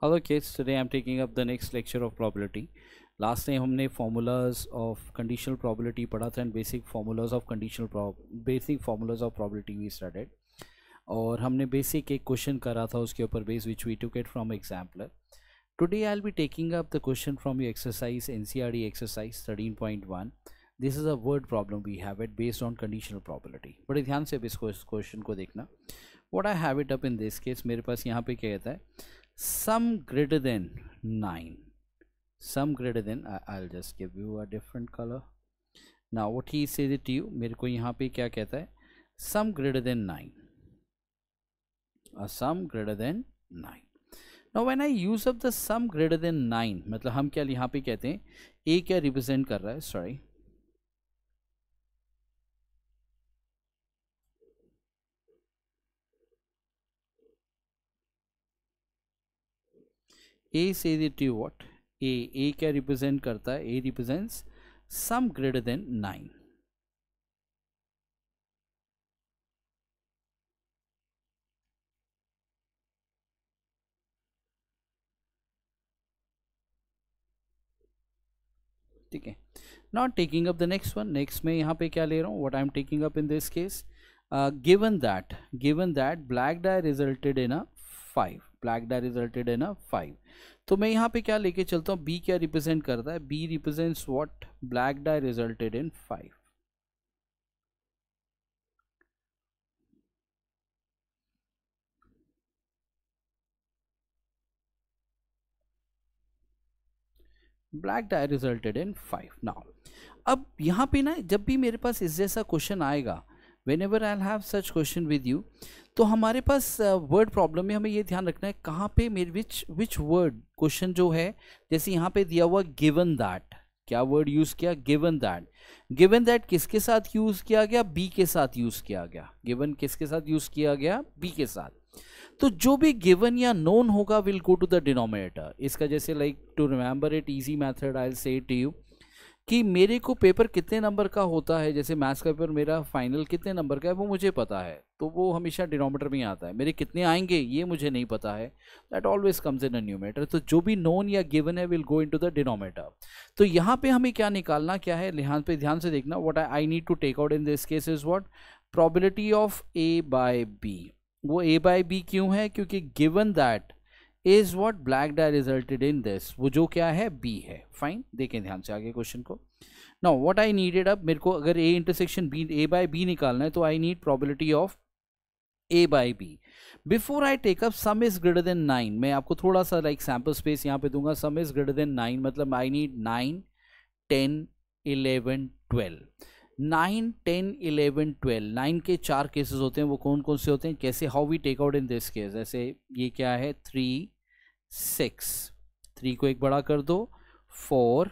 Hello kids, today I'm taking up the next lecture of probability. Last time हमने formulas of conditional probability पढ़ा था and basic formulas of probability we studied. और हमने basic एक question करा था उसके ऊपर base which we took it from example. Today I'll be taking up the question from your exercise NCERT exercise 13.1. This is a word problem we have it based on conditional probability. बड़े ध्यान से इस question को देखना. What I have it up in this case, मेरे पास यहाँ पे क्या कहता है, sum greater than 9, sum greater than, I'll just give you a different color. Now what he says it to you, मेरे को यहाँ पे क्या कहता है, sum greater than 9, a sum greater than 9. Now when I use up the sum greater than 9, मतलब हम क्या यहाँ पे कहते हैं, a क्या represent कर रहा है, sorry, A says it to you what? A क्या represent करता है? A represents sum greater than 9. ठीक है. Now taking up the next one. Next में यहाँ पे क्या ले रहा हूँ? What I am taking up in this case, given that black die resulted in a 5. Black die resulted in a 5. तो मैं यहाँ पे क्या लेके चलता हूँ, B क्या रिप्रेजेंट करता है, B represents what, black die resulted in 5. Black die resulted in 5. Now अब यहाँ पे ना जब भी मेरे पास इस जैसा क्वेश्चन आएगा, when ever I have such question with you, तो हमारे पास वर्ड प्रॉब्लम में हमें ये ध्यान रखना है कहाँ पे मेरे विच वर्ड क्वेश्चन जो है, जैसे यहाँ पे दिया हुआ गिवन दैट, क्या वर्ड यूज किया, गिवन दैट. गिवन दैट किसके साथ यूज किया गया, बी के साथ यूज किया गया. गिवन किसके साथ यूज किया गया, बी के साथ. तो जो भी गिवन या नोन होगा will go to the denominator. इसका जैसे like to remember it easy method I will say to you कि मेरे को पेपर कितने नंबर का होता है, जैसे मैथ्स का पेपर मेरा फाइनल कितने नंबर का है वो मुझे पता है, तो वो हमेशा डिनोमिनेटर में आता है. मेरे कितने आएंगे ये मुझे नहीं पता है, that always comes in a numerator. तो जो भी नोन या गिवन है will go into the denominator. तो यहाँ पे हमें क्या निकालना क्या है, यहाँ पे ध्यान से देखना. What I need to take out in this case is what, probability of A by B. वो a बाय बी क्यों है, क्योंकि given that is what black die resulted in this, वो जो क्या है b है. फाइन, देखें ध्यान से आगे क्वेश्चन को. नाउ व्हाट आई नीडेड, अब मेरे को अगर a intersection b, a by b निकालना है, तो I need probability of a by b. Before I take up sum is greater than 9, मैं आपको थोड़ा सा लाइक सैम्पल स्पेस यहाँ पे दूंगा. सम इज ग्रेटर देन 9 मतलब आई नीड 9, 10, 11, 12. 9, 10, 11, 12, 9 के 4 केसेस होते हैं. वो कौन कौन से होते हैं, कैसे, how we take out in this case. ऐसे ये क्या है, 3, 6, 3 को एक बड़ा कर दो, 4,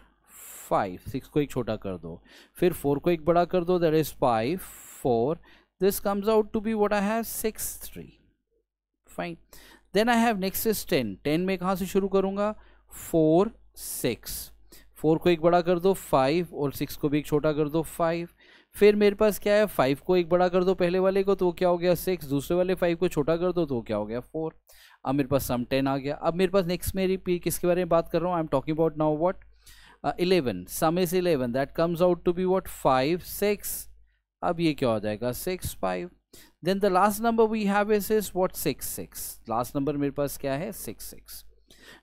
5, 6 को एक छोटा कर दो, फिर 4 को एक बड़ा कर दो, that is 5, 4. This comes out to be what I have 6, 3. Fine. Then I have next is 10. 10 में कहाँ से शुरू करूंगा, 4, 6, 4 को एक बड़ा कर दो, 5, और 6 को भी एक छोटा कर दो, 5. फिर मेरे पास क्या है, 5 को एक बड़ा कर दो पहले वाले को, तो वो क्या हो गया 6, दूसरे वाले 5 को छोटा कर दो तो वो क्या हो गया 4. अब मेरे पास सम 10 आ गया. अब मेरे पास नेक्स्ट मेरी किसके बारे में बात कर रहा हूँ, I am talking about now what, 11. Sum is 11, that comes out to be what 5, 6. अब ये क्या हो जाएगा 6, 5. Then the last number we have is what 6, 6. Last number मेरे पास क्या है 6, 6.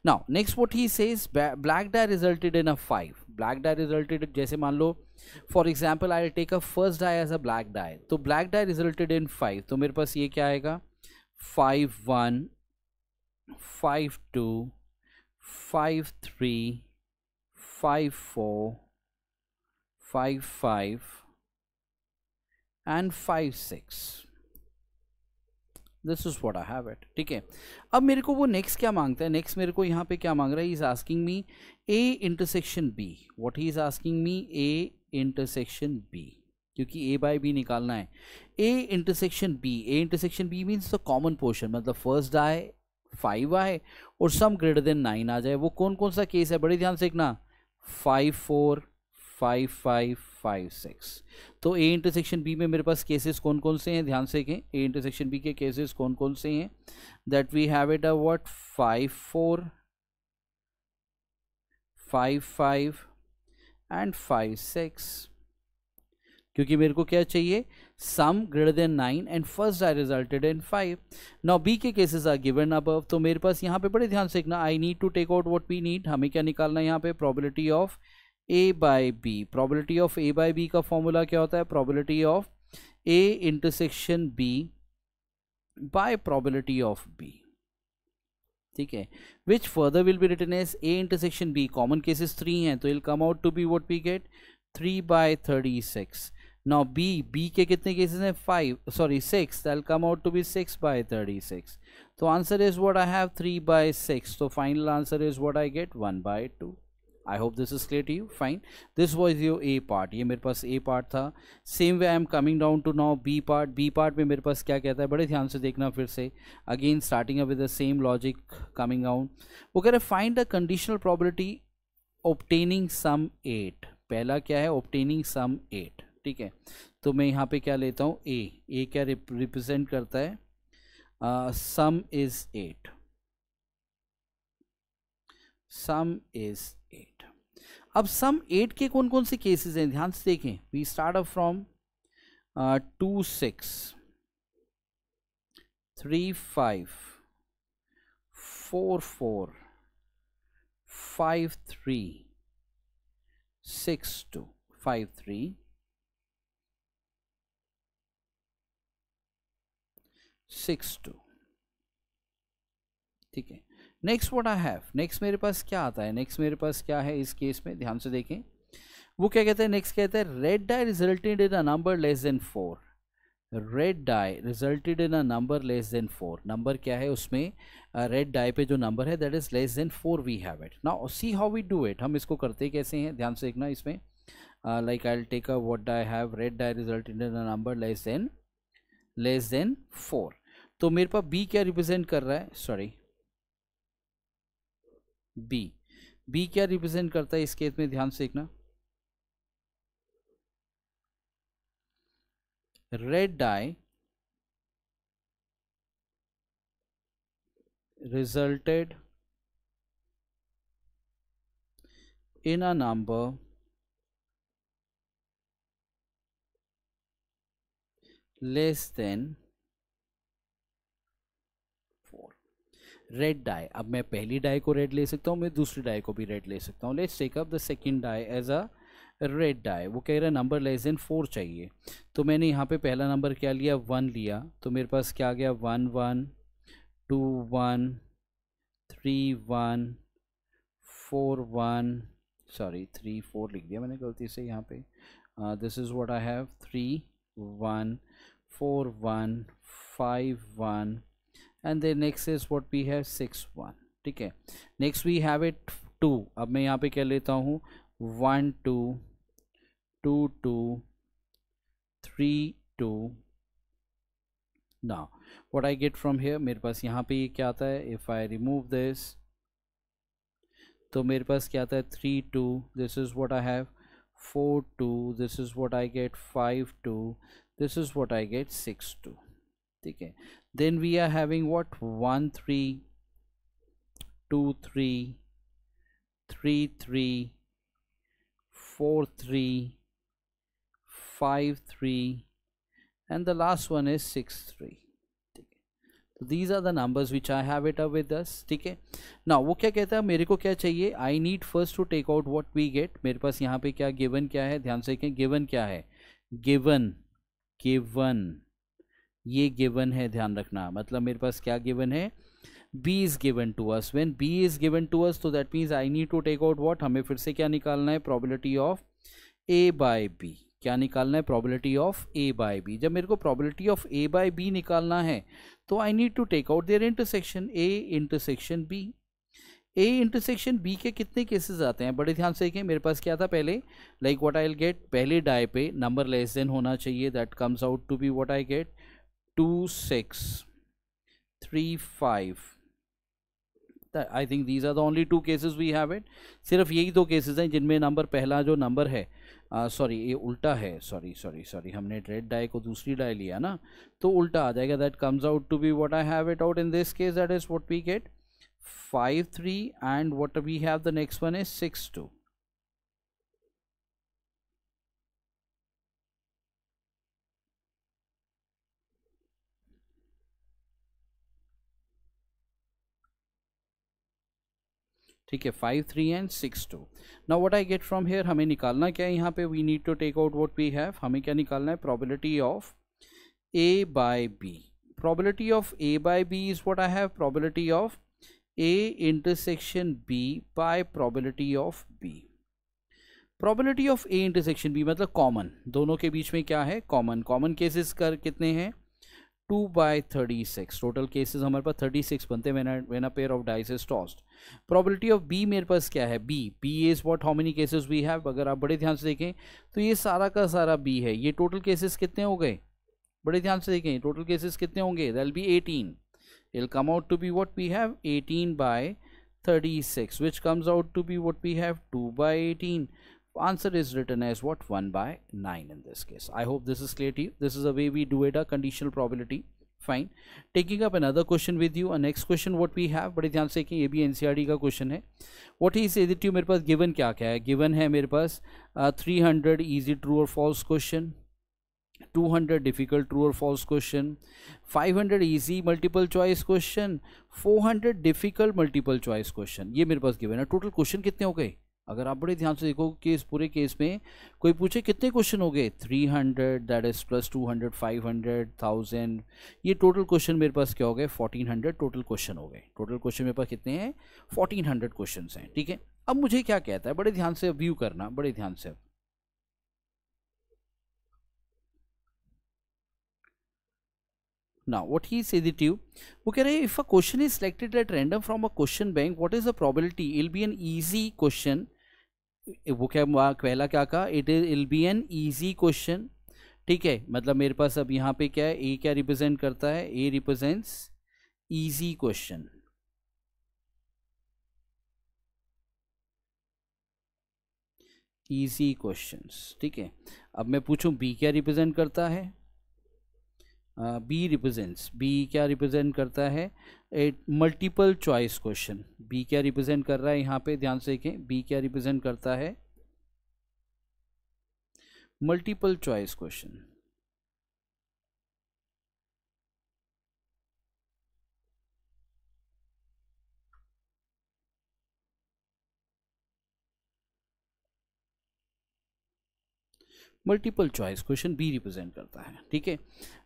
Now next what he says, black die resulted in a 5. Black die resulted, जैसे मान लो for example I'll take a first die as a black die, तो black die resulted in 5. तो मेरे पास ये क्या आएगा, 5, 1, 5, 2, 5, 3, 5, 4, 5, 5 and 5, 6. This is what I have it. ठीक है. अब मेरे को वो नेक्स्ट क्या मांगता है, नेक्स्ट मेरे को यहाँ पे क्या मांग रहा है, is asking me A intersection B. What he is asking me, A intersection B, क्योंकि ए बाय बी निकालना है. A intersection B, A intersection B means the common portion, मतलब फर्स्ट आए 5 आए और सम ग्रेटर देन 9 आ जाए. वो कौन कौन सा केस है, बड़े ध्यान से देखना, 5, 4, 5 5 5 6। तो ए इंटरसेक्शन बी में मेरे पास केसेस कौन कौन से हैं, ध्यान से देखें। ए इंटरसेक्शन बी के केसेस कौन कौन से हैं, that we have it a what 5 4 5 5 and 5 6, क्योंकि मेरे को क्या चाहिए, sum greater than 9 and first I resulted in 5। Now B के केसेस आर गिवन अबव। तो मेरे पास यहाँ पे बड़े ध्यान से देखना, I need to take out what we need. हमें क्या निकालना है यहाँ पे, probability of A by B. Probability of A by B का फॉर्मूला क्या होता है, probability of A intersection B by probability of B, ठीक है, which further will be written as A intersection B. Common cases 3 हैं, तो it'll come out to be what we get 3 by 36। Now B के कितने cases हैं, 6, that come out to be 6 by 36। तो answer is what I have 3 by 6। तो final answer is what I get 1 by 2। I hope this is clear to you. Fine, this was your A part. ये मेरे पास A part था। Same way I am coming down to now B part. B part में मेरे पास क्या कहता है, बड़े ध्यान से देखना फिर से, again starting up with the same logic coming down. वो कह रहे find the conditional probability obtaining sum 8। पहला क्या है, ऑब्टेनिंग सम 8, ठीक है। तो मैं यहाँ पे क्या लेता हूँ, ए क्या रिप्रेजेंट करता है, सम इज 8, सम इज 8। अब सम 8 के कौन कौन से केसेस हैं, ध्यान से देखें। वी स्टार्ट अप फ्रॉम 2 6 3 5 4 4 5 3 6 2 5 3 6 2, ठीक है। Next what I have, next मेरे पास क्या आता है, नेक्स्ट मेरे पास क्या है इस केस में, ध्यान से देखें। वो क्या कहते हैं, नेक्स्ट कहता है red die resulted in a number less than 4। Red die resulted in a number less than 4। Number क्या है उसमें, रेड डाई पे जो नंबर है that is less than 4, we have it. Now see how we do it. हम इसको करते कैसे हैं, ध्यान से देखना इसमें। Like I will take a what I have, red die resulted in a number less than 4। तो मेरे पास बी क्या रिप्रेजेंट कर रहा है, सॉरी बी क्या रिप्रेजेंट करता है इस केस में, ध्यान से देखना। Red die resulted in a number less than 4। Red die, अब मैं पहली डाई को रेड ले सकता हूँ, मैं दूसरी डाई को भी रेड ले सकता हूँ। Let's take up the second die as a red die. वो कह रहा है नंबर लेस देन 4 चाहिए। तो मैंने यहाँ पे पहला नंबर क्या लिया, 1 लिया। तो मेरे पास क्या आ गया, 1 1 2 1 3 1 4 1, सॉरी 3 4 लिख दिया मैंने गलती से यहाँ पे। This is what I have 3 1 4 1 5 1 and then next is what we have 6 1, ठीक है। Next we have it 2। अब मैं यहाँ पे क्या लेता हूँ, 1 2 2 2 3 2। Now what I get from here, मेरे पास यहाँ पे ये क्या आता है, इफ आई रिमूव दिस तो मेरे पास क्या आता है 3 2, this is what I have 4 2, this is what I get 5 2, this is what I get 6 2, ठीक है। Then we are having what 1 3 2 3 3 3 4 3 5 3 and the last one is 6 3, ठीक है। तो these are the numbers which I have it up with us, ठीक है। now वो क्या कहता है, मेरे को क्या चाहिए, I need first to take out what we get। मेरे पास यहाँ पे क्या गिवन क्या है, ध्यान से देखें। गिवन क्या है, गिवन ये गिवन है, ध्यान रखना। मतलब मेरे पास क्या गिवन है, b is given to us। when b is given to us तो that means I need to take out what, हमें फिर से क्या निकालना है, probability of a by b। क्या निकालना है, probability of a by b। जब मेरे को probability of a by b निकालना है तो I need to take out their intersection, a intersection b। a intersection b के कितने केसेस आते हैं, बड़े ध्यान से देखें। मेरे पास क्या था पहले, like what I will get, पहले डाई पे नंबर लेस देन होना चाहिए, that comes out to be what I get 2 6 3 5 I think these are the only 2 cases we have it. सिर्फ यही 2 केसेस हैं जिनमें नंबर, पहला जो नंबर है, सॉरी ये उल्टा है, सॉरी हमने रेड डाई को दूसरी डाई लिया ना, तो उल्टा आ जाएगा. That comes out to be what I have it out in this case, that is what we get 5-3 and what we have the next one is 6-2. ठीक है, 5-3 and 6-2. Now what I get from here, हमें निकालना क्या है यहाँ पे, we need to take out what we have. हमें क्या निकालना है, probability of A by B. Probability of A by B is what I have, probability of A intersection B by probability of B. Probability of A intersection B मतलब common, दोनों के बीच में क्या है, कॉमन केसेस कर कितने हैं, 2/36. Total cases हमारे पास 36 बनते हैं when a pair of dice is tossed. Probability of B मेरे पास क्या है, B is what, how many cases we have. अगर आप बड़े ध्यान से देखें तो ये सारा का सारा बी है. ये टोटल केसेस कितने हो गए, बड़े ध्यान से देखें, टोटल केसेस कितने होंगे, that will be 18. It will come out to be what we have 18/36, which comes out to be what we have 2/18. Answer is written as what, 1/9 in this case. I hope this is clear to you. This is the way we do it, a conditional probability. Fine. Taking up another question with you. A next question what we have, बड़े ध्यान से कि ये भी NCERT का question है. What is it to you, मेरे पास given क्या क्या है, गिवन है मेरे पास 300 easy true or false question, 200 difficult true or false question, 500 easy multiple choice question, 400 difficult multiple choice question. ये मेरे पास गिवन है. टोटल क्वेश्चन कितने हो गए, अगर आप बड़े ध्यान से देखो कि इस पूरे केस में कोई पूछे कितने क्वेश्चन हो गए, 300 दैट इज प्लस 200 500 1000, ये टोटल क्वेश्चन मेरे पास क्या हो गए, 1400 टोटल क्वेश्चन हो गए. टोटल क्वेश्चन मेरे पास कितने हैं, 1400 क्वेश्चन हैं. ठीक है, अब मुझे क्या कहता है, बड़े ध्यान से व्यू करना, बड़े ध्यान से. Now what he said it to you, वो कह रहे हैं if a question is selected at random from a question bank, what is the probability, it will be an easy question. वो क्या पहला क्या कहा, it will be an easy question. ठीक है, मतलब मेरे पास अब यहाँ पे क्या है, A क्या रिप्रेजेंट करता है, A represents easy question. easy questions. ठीक है, अब मैं पूछूं B क्या रिप्रेजेंट करता है, बी रिप्रेजेंट्स, बी क्या रिप्रेजेंट करता है, ए मल्टीपल चॉइस क्वेश्चन. बी क्या रिप्रेजेंट कर रहा है, यहाँ पे ध्यान से देखें, बी क्या रिप्रेजेंट करता है, multiple choice question. Multiple choice question B represent करता है. ठीक है,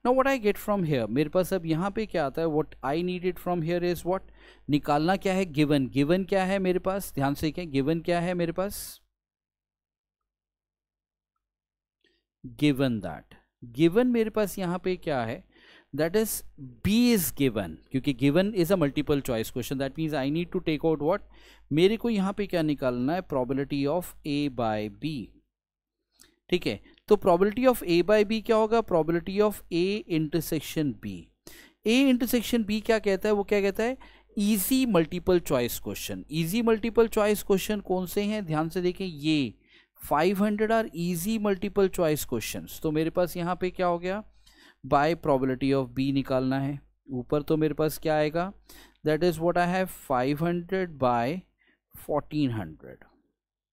now what I get from here, मेरे पास अब यहाँ पे क्या आता है, what I needed from here is what, निकालना क्या है, गिवन. गिवन क्या है मेरे पास, ध्यान से क्या, गिवन क्या है मेरे पास, गिवन दैट, गिवन मेरे पास यहाँ पे क्या है, that is B is given, क्योंकि given is a multiple choice question. That means I need to take out what, मेरे को यहाँ पे क्या निकालना है, probability of A by B. ठीक है, तो probability of A by B क्या होगा, probability of A intersection B. A intersection B क्या कहता है, वो क्या कहता है, easy multiple choice question. Easy multiple choice question कौन से हैं, ध्यान से देखें, ये 500 are easy multiple choice questions. तो मेरे पास यहाँ पे क्या हो गया, बाय प्रोबेबिलिटी ऑफ बी निकालना है. ऊपर तो मेरे पास क्या आएगा, that is what I have 500 by 1400.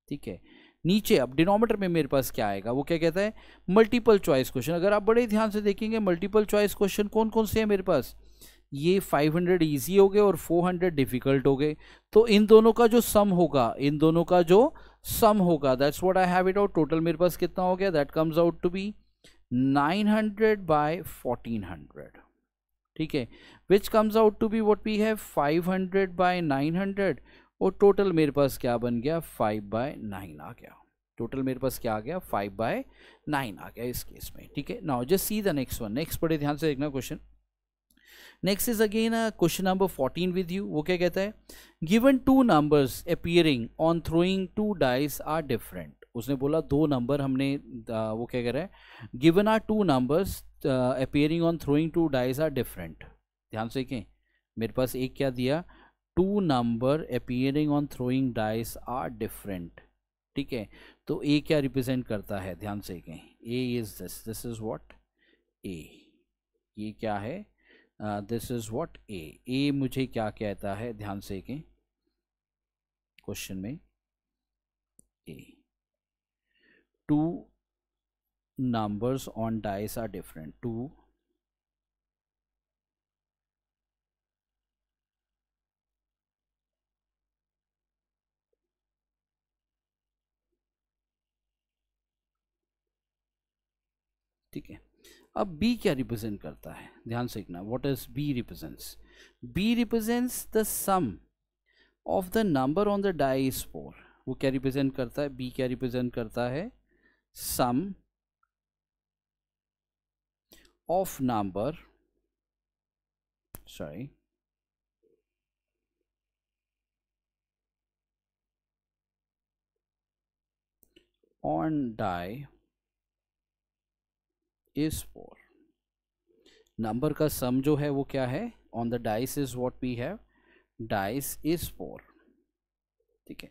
ठीक है, नीचे अब डिनोमिनेटर में मेरे पास क्या आएगा, वो क्या कहता है, मल्टीपल चॉइस क्वेश्चन. अगर आप बड़े ध्यान से देखेंगे मल्टीपल चॉइस क्वेश्चन कौन कौन से हैं मेरे पास, ये 500 इजी हो गए और 400 डिफिकल्ट हो गए. तो इन दोनों का जो सम होगा, इन दोनों का जो सम होगा, that's what I have it out. Total मेरे पास कितना हो गया, that comes out to be 900 by 1400. ठीक है, which comes out to be what we have 500 by 900, और टोटल मेरे पास क्या बन गया, 5/9 आ गया. टोटल मेरे पास क्या आ गया, 5/9 आ गया इस केस में. ठीक है, now just see the next one. Next बड़े ध्यान से देखना question. Next is again question number 14 with you. वो क्या कहता है, given 2 numbers appearing on throwing 2 dice are different. उसने बोला 2 नंबर हमने वो क्या कह रहा है, given are 2 numbers appearing on throwing 2 dice are different. ध्यान से देखें, मेरे पास एक क्या दिया, two number appearing on throwing dice are different. ठीक है, तो ए क्या रिप्रेजेंट करता है, ध्यान से कहें, A is this is what A, ये क्या है, दिस इज व्हाट ए मुझे क्या कहता है, ध्यान से कहें क्वेश्चन में, ए to numbers on dice are different, two ठीक है। अब B क्या रिप्रेजेंट करता है, ध्यान से देखना, what is B represents, B represents the sum of the number on the dice 4, वो क्या रिप्रेजेंट करता है, B क्या रिप्रेजेंट करता है, sum of number, sorry on die is 4, number का सम जो है वो क्या है, on the dice is what we have, dice is 4। ठीक है,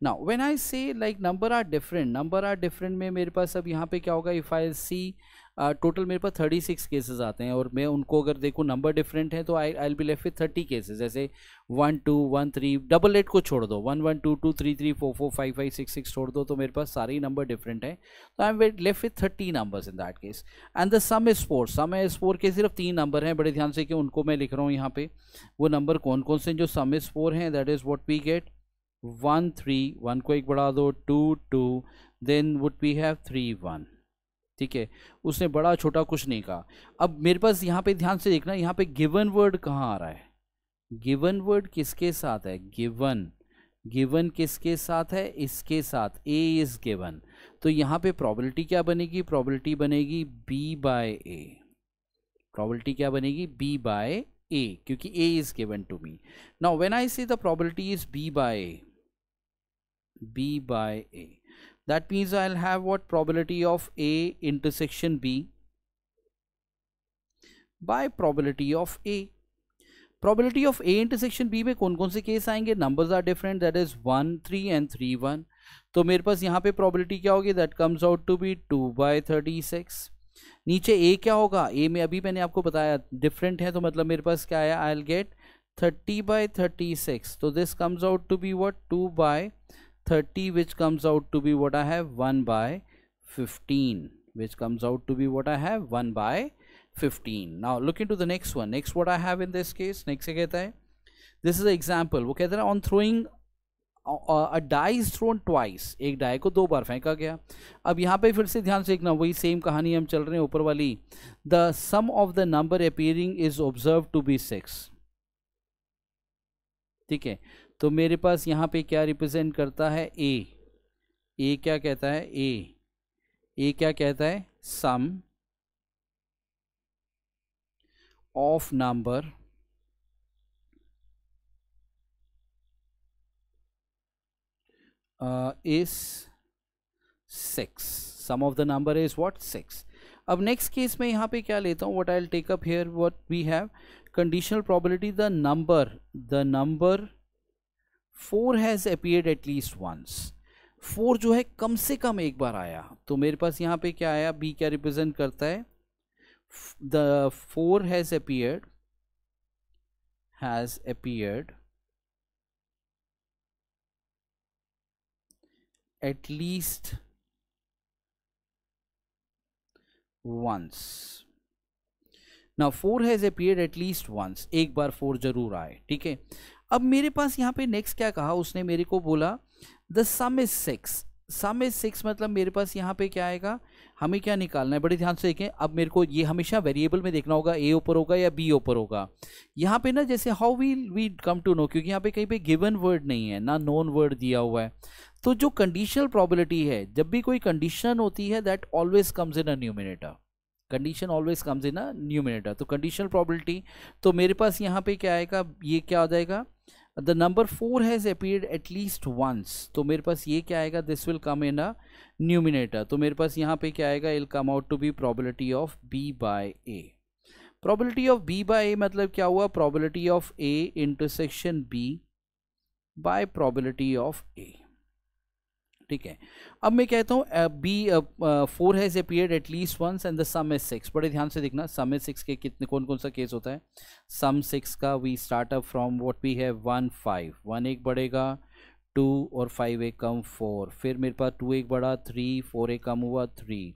नाउ व्हेन आई से लाइक नंबर आर डिफरेंट में मेरे पास अब यहाँ पे क्या होगा, इफ आई सी टोटल मेरे पास 36 केसेस आते हैं, और मैं उनको अगर देखूँ नंबर डिफरेंट है तो आई बी लेफ्ट विथ 30 केसेस, जैसे 1 2 1 3, डबल 8 को छोड़ दो, 1 1 2 2 3 3 4 4 5 5 6 6 छोड़ दो, तो मेरे पास सारे ही नंबर डिफरेंट है, तो I am left with 30 numbers in that case. And the sum is 4, some is 4 के सिर्फ 3 नंबर हैं, बड़े ध्यान से कि उनको मैं लिख रहा हूँ यहाँ पे, वो नंबर कौन कौन से जो सम इज 4 हैं, that is what we get 1 3, 1 को एक बढ़ा दो, 2 2, देन वुड वी हैव 3 1। ठीक है, उसने बड़ा छोटा कुछ नहीं कहा। अब मेरे पास यहाँ पे ध्यान से देखना, यहाँ पे गिवन वर्ड कहाँ आ रहा है, गिवन वर्ड किसके साथ है, गिवन किसके साथ है, इसके साथ, ए इज गिवन, तो यहाँ पे प्रोबेबिलिटी क्या बनेगी, प्रोबेबिलिटी बनेगी बी बाय ए, प्रोबेबिलिटी क्या बनेगी, बी बाय ए, क्योंकि A is given to me. Now when I say the probability is B by A, that means I'll have what, probability of A intersection B by probability of A। probability of A intersection B में कौन कौन से case आएंगे, numbers are different, that is 1 3 and 3 1, तो मेरे पास यहाँ पे probability क्या होगी, that comes out to be 2 by 36। नीचे A क्या होगा, A में अभी मैंने आपको बताया different है, तो मतलब मेरे पास क्या आया, I'll get 30 by 36, तो this comes out to be what, 2 by 30, which comes out to be what I have, 1 by 15, which comes out to be what I have, 1 by 15। now look into the next one, next what I have in this case, next से कहता है, this is an example, वो कहता है on throwing a die is thrown twice, एक die को 2 बार फेंका गया। अब यहाँ पे फिर से ध्यान से देखना, वही सेम कहानी हम चल रहे हैं ऊपर वाली, the sum of the number appearing is observed to be 6। ठीक है, तो मेरे पास यहाँ पे क्या रिप्रेजेंट करता है, ए क्या कहता है, ए क्या कहता है, sum of number is 6, sum of the number is what, 6। अब नेक्स्ट केस में यहाँ पे क्या लेता हूँ, what I will take up here, what we have, conditional probability the number 4 has appeared at least once, 4 जो है कम से कम एक बार आया, तो मेरे पास यहाँ पे क्या आया, बी क्या रिप्रेजेंट करता है, the 4 has appeared at least once. Now 4 has appeared at least once, एक बार 4 जरूर आए। ठीक है, अब मेरे पास यहाँ पे नेक्स्ट क्या कहा, उसने मेरे को बोला the sum is 6, some is 6 मतलब मेरे पास यहाँ पे क्या आएगा, हमें क्या निकालना है, बड़े ध्यान से देखें, अब मेरे को ये हमेशा वेरिएबल में देखना होगा, ए ऊपर होगा या बी ऊपर होगा। यहाँ पे ना जैसे how we come to know, क्योंकि यहाँ पे कहीं पे गिवन वर्ड नहीं है ना नोन वर्ड दिया हुआ है, तो जो कंडीशनल प्रोबेबिलिटी है, जब भी कोई कंडीशन होती है that always comes in a numerator, condition always comes in a numerator, तो कंडीशनल प्रोबेबिलिटी, तो मेरे पास यहाँ पे क्या आएगा, ये क्या हो जाएगा, the number 4 has appeared at least once, तो मेरे पास ये क्या आएगा, this will come in a numerator, तो मेरे पास यहाँ पे क्या आएगा, it'll come out to be probability of B by A. Probability of B by A मतलब क्या हुआ, probability of A intersection B by probability of A. ठीक है, अब मैं कहता हूँ B 4 has appeared at least once and the sum is 6। बड़े ध्यान से देखना, सम इज 6 के कितने कौन कौन सा केस होता है। सम 6 का we start up from what we have 1 5, 1 एक बढ़ेगा, 2 और 5 एक कम 4, फिर मेरे पास 2 एक बढ़ा 3, 4 एक कम हुआ 3,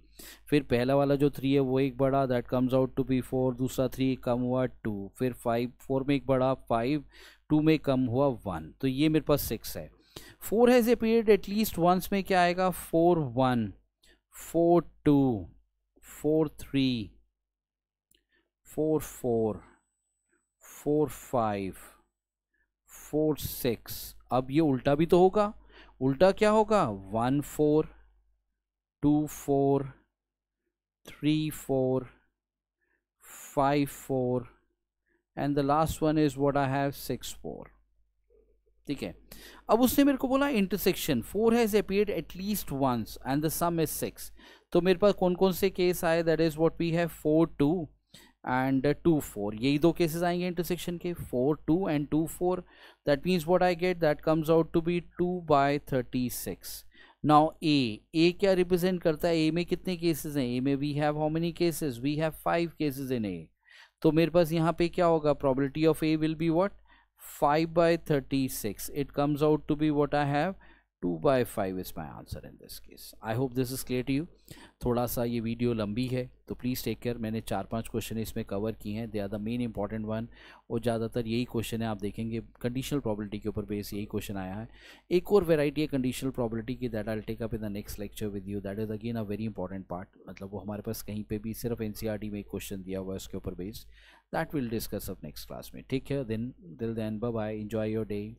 फिर पहला वाला जो 3 है वो एक बढ़ा, that comes out to be 4, दूसरा 3 एक कम हुआ 2, फिर 5 4 में एक बढ़ा 5, 2 में कम हुआ 1, तो ये मेरे पास 6 है। 4 हैज अपीयर्ड एटलीस्ट वंस में क्या आएगा, 4 1, 4 2, 4 3, 4 4, 4 5, 4 6। अब ये उल्टा भी तो होगा, उल्टा क्या होगा, 1 4, 2 4, 3 4, 5 4 and the last one is what I have 6 4। ठीक है, अब उसने मेरे को बोला intersection 4 has appeared at least once and the sum is 6। तो मेरे पास कौन कौन से केस आए, that is what we have 4 2 and 2 4, यही दो केसेस आएंगे इंटरसेक्शन के, 4 2 and 2 4। That means what I get, that comes out to be 2/36। Now A क्या रिप्रेजेंट करता है, ए में कितने केसेस हैं, ए में we have how many cases, we have 5 cases in A. तो मेरे पास यहाँ पे क्या होगा, probability of A will be what, 5/36। It comes out to be what I have, 2/5 is my answer in this case. I hope this is clear to you. थोड़ा सा ये वीडियो लंबी है तो प्लीज़ टेक केयर। मैंने 4-5 question इसमें cover किए हैं, they are the main important one, और ज़्यादातर यही क्वेश्चन है, आप देखेंगे कंडीशनल प्रोबेबिलिटी के ऊपर बेस यही क्वेश्चन आया है। एक और वेराइटी है कंडीशनल प्रोबेबिलिटी की, that I will take up in the next lecture with you, that is again a very important part. मतलब वो हमारे पास कहीं पे भी सिर्फ एनसीईआरटी में एक क्वेश्चन दिया हुआ है उसके ऊपर based, that will discuss up next class में। ठीक है, then till then bye bye, enjoy your day.